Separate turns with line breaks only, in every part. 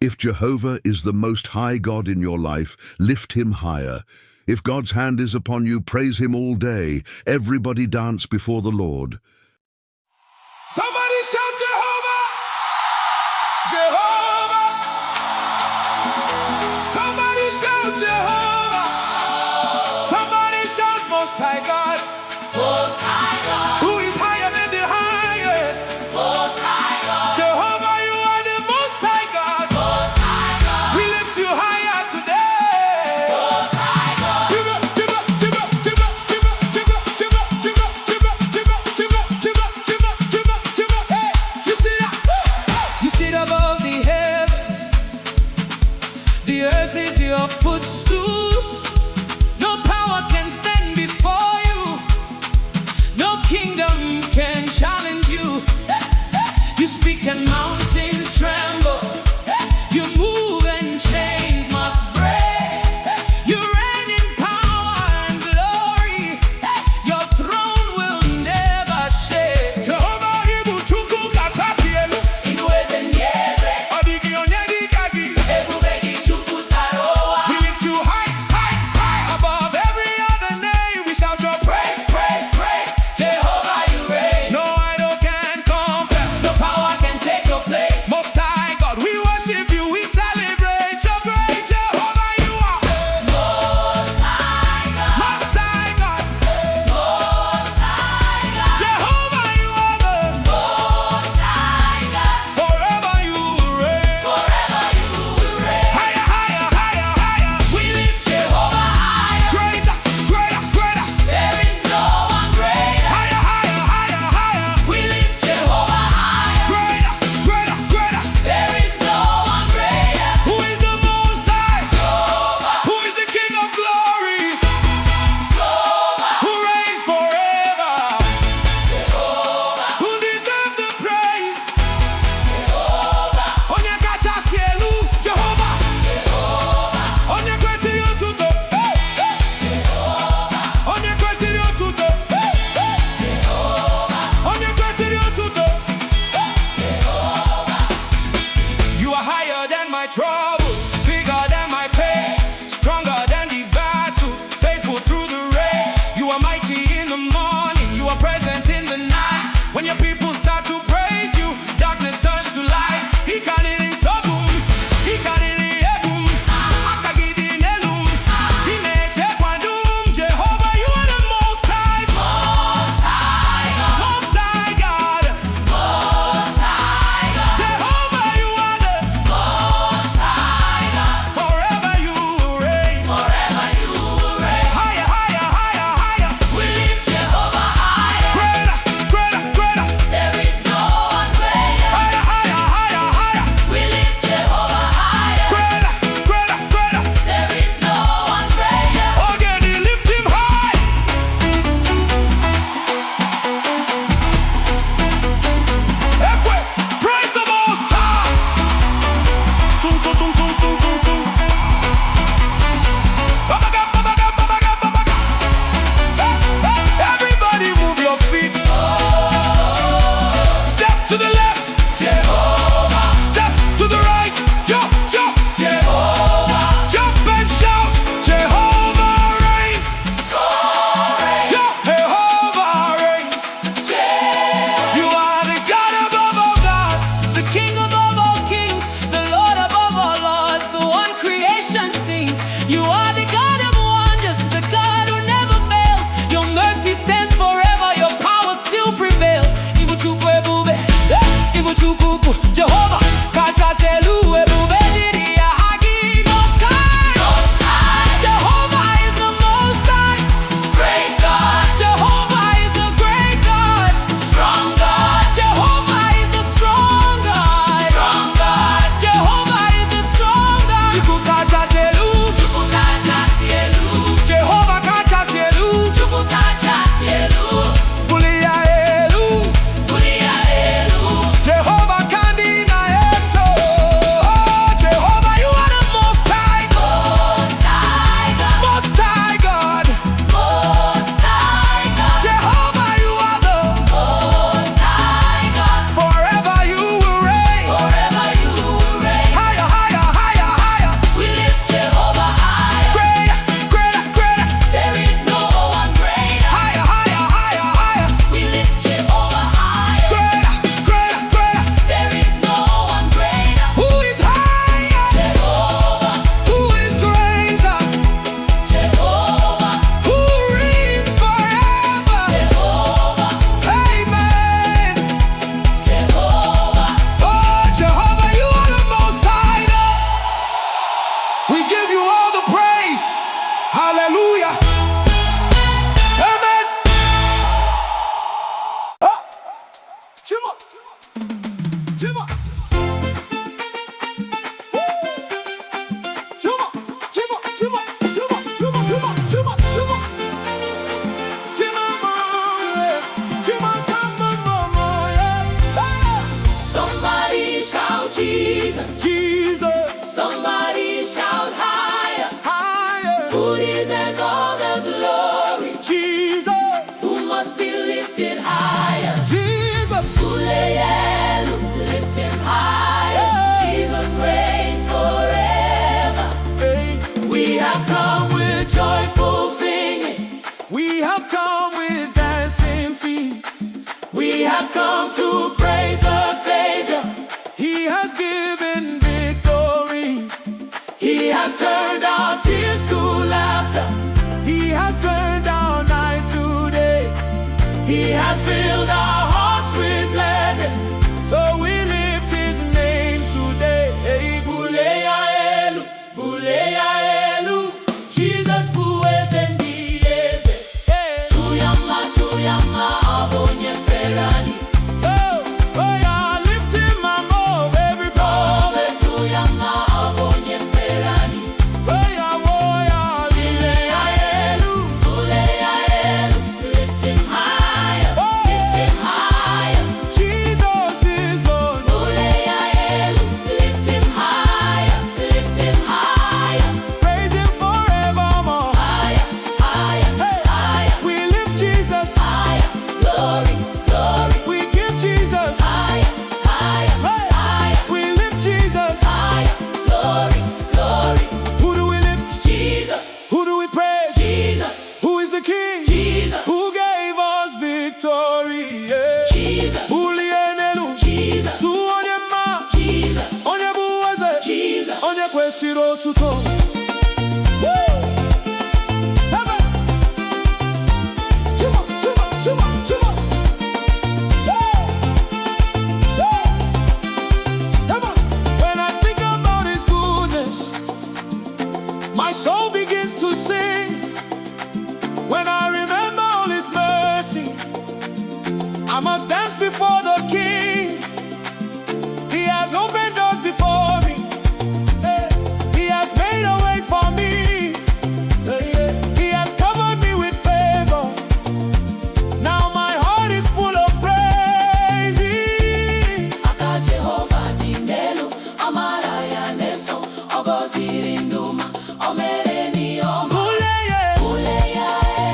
If Jehovah is the most high God in your life, lift him higher. If God's hand is upon you, praise him all day. Everybody dance before the Lord.
Somebody shout Jehovah! Jehovah! Somebody shout Jehovah! Somebody shout Most High God!
Most High God!
Who is higher than the highest?
Most High God!
Jehovah, you are the Most High God!
Most High God!
We lift you higher today!
Most High God!
Give up, give up, give up, give up, give up, give up, give up, give up, give up, give up, give up, give up, give up, give up, give up. Hey, you see that?
You sit above the heavens, the earth is your footstool. No power can stand before you, no kingdom can challenge you. You speak and mountains tremble, you move and chains must break. You reign in power and glory, your throne will never shake.
Jehovah, Ibu Chukwu Katasielu.
Inueze nyeze,
Odigi onyedi kagi.
ebubegi Chukwu taroa.
We lift you high, high, high above every other name. We shout your praise.
Praise, praise, Jehovah you reign.
No idol can compare.
No power can take your place.
Most High God, we worship you. We celebrate your great Jehovah. You are
Most High God,
Most High God.
Most High God,
Jehovah, you are the
Most High God.
forever you reign.
Forever you will reign.
Higher, higher, higher, higher.
We lift Jehovah higher.
Greater, greater, greater.
There is no one greater.
Higher, higher, higher, higher.
We lift Jehovah higher.
Greater, greater, greater.
There is no one greater.
Who is the Most High?
Jehovah,
Who is the King of glory?
Jehovah,
Who reigns forever?
Jehovah,
Who deserves the praise?
Jehovah,
Onye kacha si elu, Jehovah.
Jehovah,
Onye kwesịrị otuto.
Jehovah,
Onye kwesịrị otuto.
Jehovah,
Onye kwesịrị otuto.
Jehovah.
You are higher than my trouble, bigger than my pain, stronger than the battle, faithful through the rain. You are mighty in the morning, you are present in the night. When your people start to praise you, darkness turns to light. He can it in Sodom, he can it in Edom, Akagidi in Elum, he made Jekwandum. Jehovah, you are the Most High,
Most High God,
Most High God.
Most High God,
Jehovah, you are the
Most High
have come to praise the Savior.
He has given victory.
He has turned our tears to laughter.
He has turned our night to day.
He has filled our hearts with gladness.
So we lift his name today. Hey,
Bulie elu, Bulie elu. Jesus buweze ndieze.
hey.
Tuyama abonye perani.
Oh, oh yeah, lift him above every problem.
Obe tuyama abonye perani.
Oh yeah,
Bulie elu, Bulie elu. Lift him higher, lift him higher.
Jesus is Lord.
Bulie elu, lift him higher, lift him higher.
Praise him forevermore.
Higher, higher,
Hey,
higher,
we lift Jesus.
higher. Glory, glory.
We give Jesus.
Higher, higher,
Hey,
higher,
we lift Jesus.
higher. Glory, glory.
Who do we lift?
Jesus,
Who do we praise?
Jesus,
Who is the King?
Jesus,
Who gave us victory? Yeah.
Jesus,
Bulie nelu.
Jesus,
Su onye ma.
Jesus,
Onye buweze.
Jesus.
Onye kwesịrị otuto. Woo! Hebe! Chuma, chuma, chuma, chuma. Woo! Woo! Come on. When I think about his goodness, my soul begins to sing. When I remember all his mercy, I must dance before the King. He has opened doors before me. Hey, he has made a way for me. Hey, he has covered me with favor. Now my heart is full of praise.
Aka Jehovah dinelu, amara ya neso, ogoziri nduma, omereni oma.
Bulie,
Bulie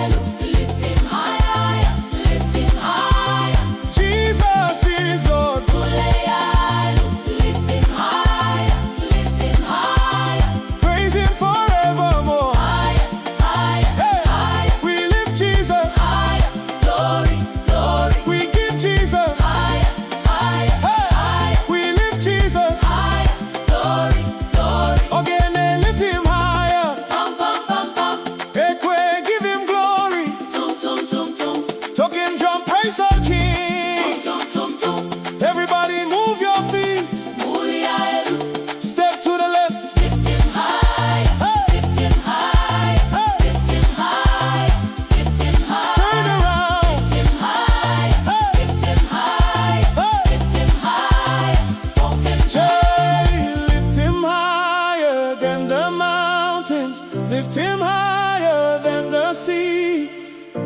elu, lift him higher, lift him higher.
Jesus is Lord.
Bulie elu, lift him higher, lift him higher.
Praise him forevermore.
Higher, higher,
Hey,
higher,
we lift Jesus.
higher. Glory, glory.
We give Jesus.
Higher, higher,
Hey,
higher,
we lift Jesus.
higher. Glory, glory.
Again, they lift him higher.
Pum, pum, pum, pum.
Ekwe, give him glory.
Tum, tum, tum, tum.
Talking drum, praise the King.
Tum, tum, tum.
Everybody move your feet.
Bulie elu,
Step to the left.
lift him higher,
Hey.
lift him higher,
Hey.
lift him higher, lift him higher.
Turn around.
Lift him higher,
Hey.
lift him higher,
Hey.
lift him higher. Open
Jay, lift him higher than the mountains. Lift him higher than the sea.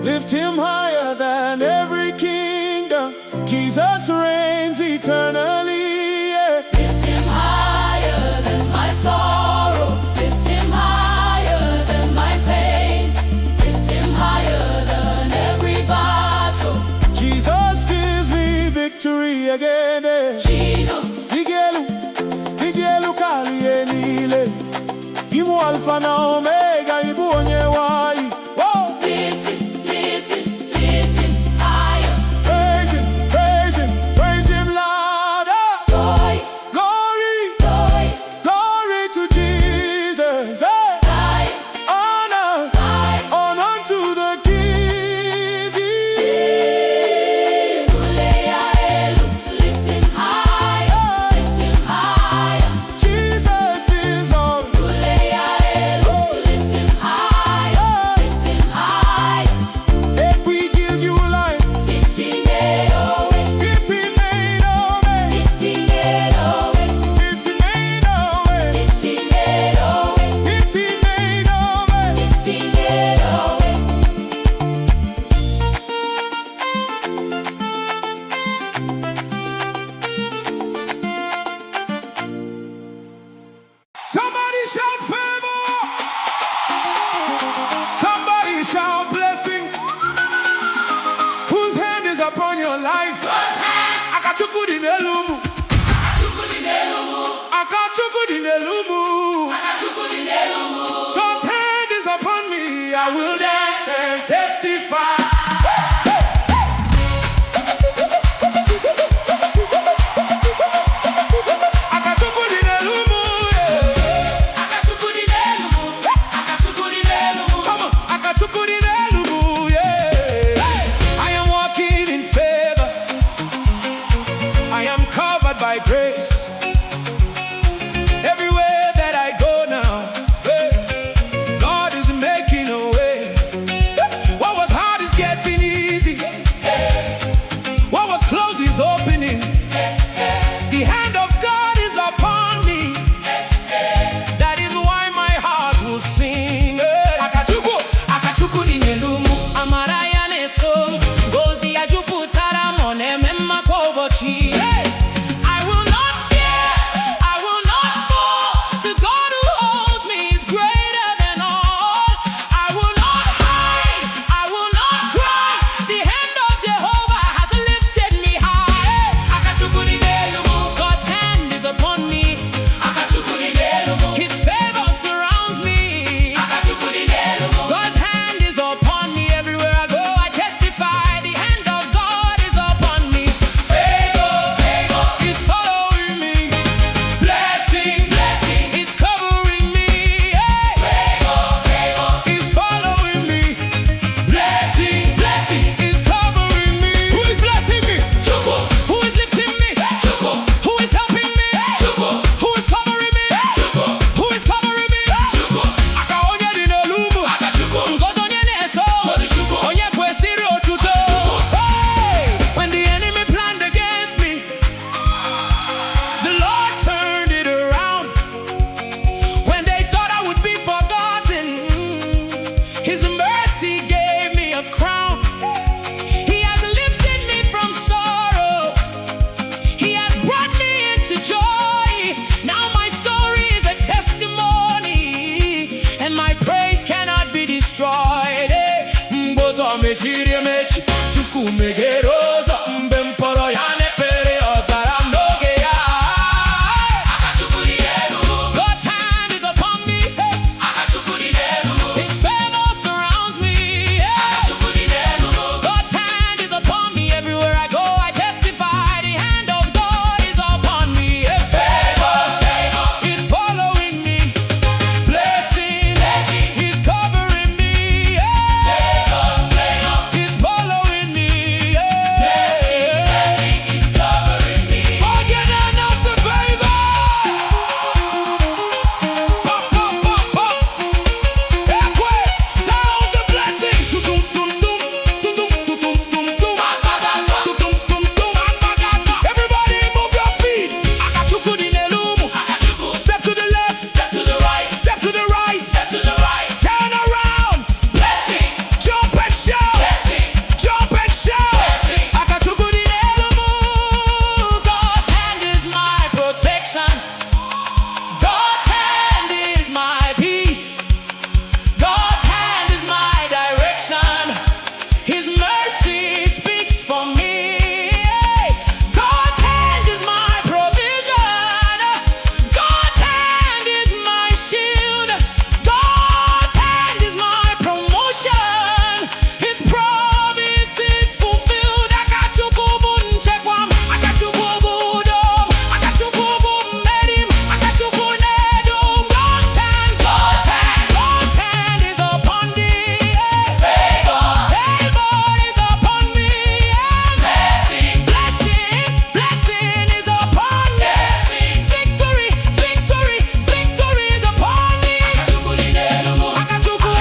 Lift him higher than every kingdom. Jesus reigns eternally. Yeah.
Lift him higher than my sorrow. Lift him higher than my pain. Lift him higher than every battle.
Jesus gives me victory again. Yeah.
Jesus,
Igelu, Igelu kali enile. Imu alfa na omega, ibu onye wai. Whoa!
lift him, lift him, lift him higher.
Praise him, praise him, praise him louder.
Glory,
Glory,
glory,
glory to Jesus. Hey!
higher,
Honor,
higher.
honor to the King.
Bulie elu, lift him higher, lift him higher.
Jesus is Lord.
Bulie elu, lift him higher, lift him higher.
If we give you life,
If he made a way,
if he made a way,
if he made a way,
if he made a way,
if he made a way,
if he made a way.
if he made a way.
Somebody shout favor. Somebody shout blessing. Whose hand is upon your life? Akachukwu di n'elumu. Akachukwu di n'elumu. God's hand is upon me. I will dance and testify. mechiri emechi. Chukwu meghere ụzọ mgbe m kpọrọ ya n'ekpere ọ zara m n'oge ya. God's hand is upon me. His favor surrounds me. God's hand is upon me. Everywhere I go, I testify the hand of God is upon me. Favor is following me. Blessing is covering me. Is following me. Again, announce the favor. Pop, pop, pop, pop. Ekwe, sound the blessing. Tutum, tum, tum. Tutum, tutum, tum, tum. Tutum, tum, tum. Everybody move your feet. Akachukwu dị n'elu ụmụ. Step to the left. Step to the right. Turn around. Jump and shout. Jump and shout. Akachukwu dị n'elu ụmụ. God's hand is my protection. God's hand is my peace. God's hand is my direction. His mercy speaks for me. God's hand is my provision. God's hand is my shield. God's hand is my promotion. His promise is fulfilled. Akachukwu bụ nchekwa m. Akachukwu bụ udo m. Akachukwu bụ mmeri m. Akachukwu na-edu m. God's hand is upon me. Favor is upon me. Blessing is upon me. Victory is upon me. Akachukwu.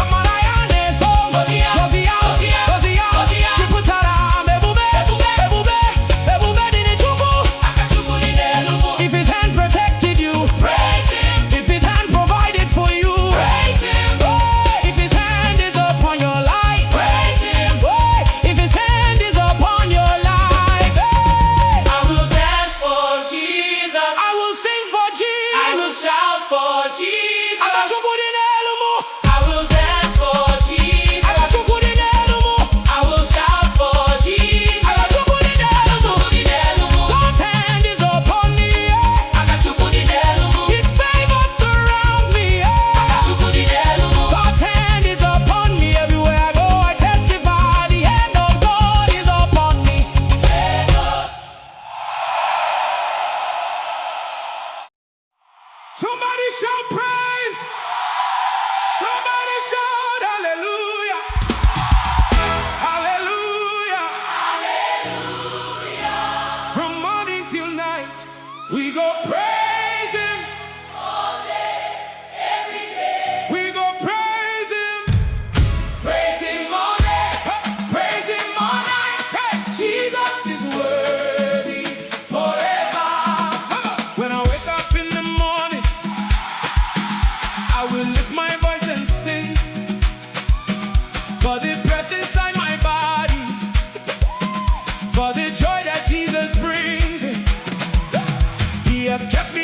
Amaraya na-eso m. Gọzie ya. Jupụtara m ebube dị n'Chukwu. If his hand protected you, if his hand provided for you, if his hand is upon your life, if his hand is upon your life,
I will dance for Jesus.
I will sing for Jesus.
I will shout for Jesus.
Akachukwu dị n'elu mụ.
I will dance for Jesus.
Akachukwu dị n'elu mụ.
I will shout for Jesus.
Akachukwu dị n'elu mụ. God's hand is upon me. His favor surrounds me. God's hand is upon me. Everywhere I go, I testify the hand of God is upon me. Somebody shout praise. Somebody shout hallelujah. Hallelujah. From morning till night, we go praise him. We go praise him.
Praise him all day,
Praise him
all night.
Hey.
Jesus is worthy forever.
When I wake up in the morning, I will lift my voice and sing for the breath inside my body, for the joy that Jesus brings. He has kept me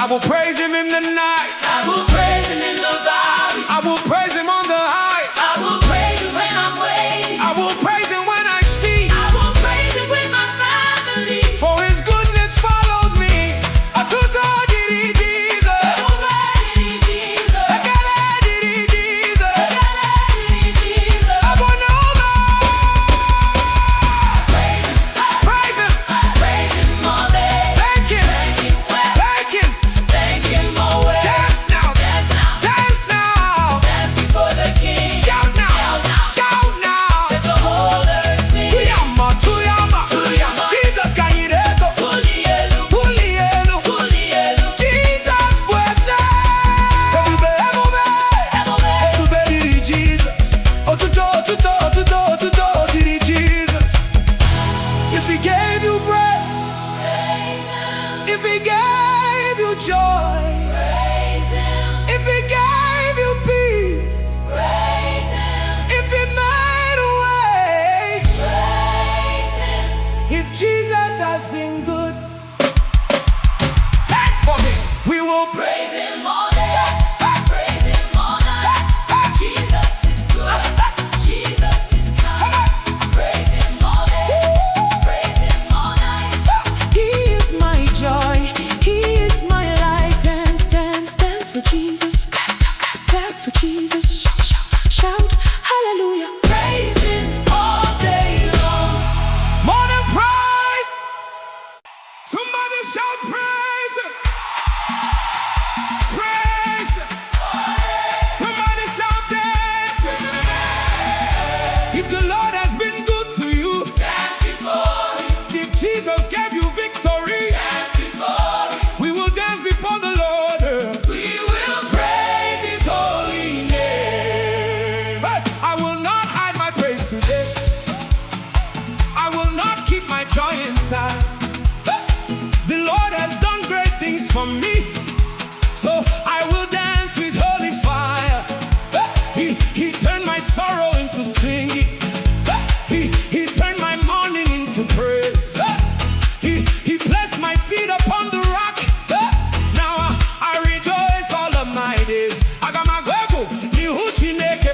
I will praise him in the night.
I will praise him in the valley.
I will praise him on the heights.
I will praise him when I'm waiting.
I will praise him when I see.
I will praise him with my family.
For his goodness follows me. Atuto diri Jesus.
Jehovah did Jesus.
Ekele diri Jesus.
Jehovah did Jesus.
Abonoma.
Praise him.
Praise him.
Praise him all day.
Thank him.
Thank him well.
Thank him.
Thank him always.
Dance now.
Dance now.
Dance now.
Dance before the King.
Shout now. Shout now.
Let the whole earth sing.
Tuyama. Tuyama.
Tuyama.
Jesus kanyireto.
Bulie,
Bulielu.
bulie,
Jesus blessed. Ebube, ebube.
ebube.
Ebube diri Jesus. Otuto, otuto, otuto, otuto diri Jesus. If he gave you bread,
Praise him.
if he gave you joy,
Praise him.
if he gave you peace,
Praise him.
if he made a way,
Praise him.
if Jesus has been good, thanks for me. We will pray.
Praise him all day. Praise him all night. Jesus is good. Jesus is kind. Praise him all day. Praise him all night.
He is my joy, he is my light. Dance, dance, dance for Jesus. Clap for Jesus. Shout, hallelujah.
Praise him all day long.
More than praise. Somebody shout praise. Praise. Somebody shout dance. If the Lord has been good to you,
Dance before him.
if Jesus gave you victory,
Dance before him.
we will dance before the Lord.
We will praise his holy name.
But I will not hide my praise today. I will not keep my joy inside. The Lord has done great things for me, so I will dance with holy fire. He turned my sorrow into singing. He turned my mourning into praise. He placed my feet upon the rock. Now I rejoice all of my days. Agamagwego, Ihu Chineke.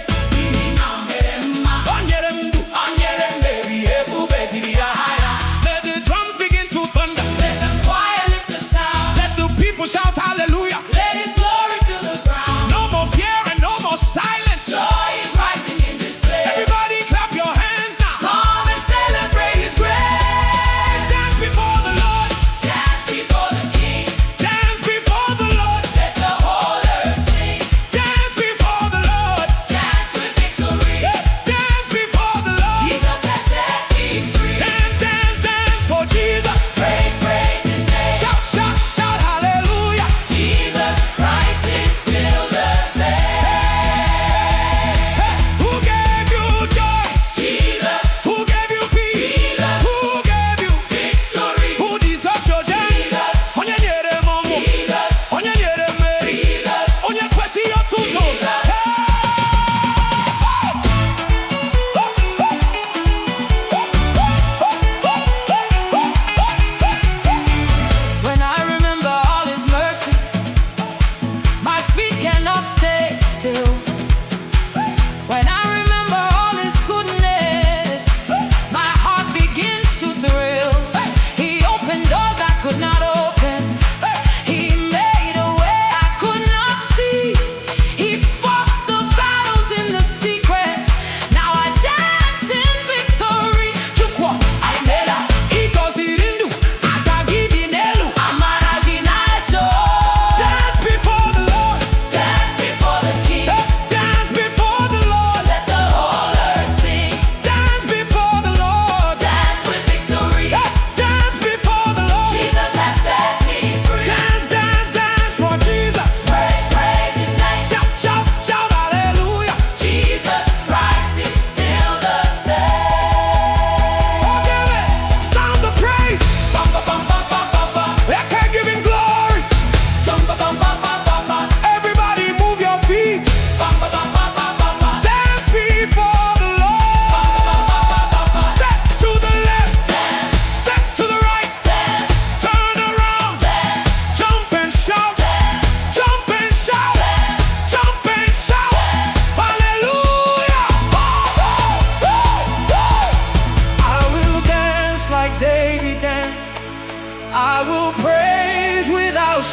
Onyeremdu,
Onyerembe, ebube dịrị ya higher.
let the drums begin to thunder.
Let the choir lift the sound.
Let the people shout.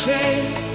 shame.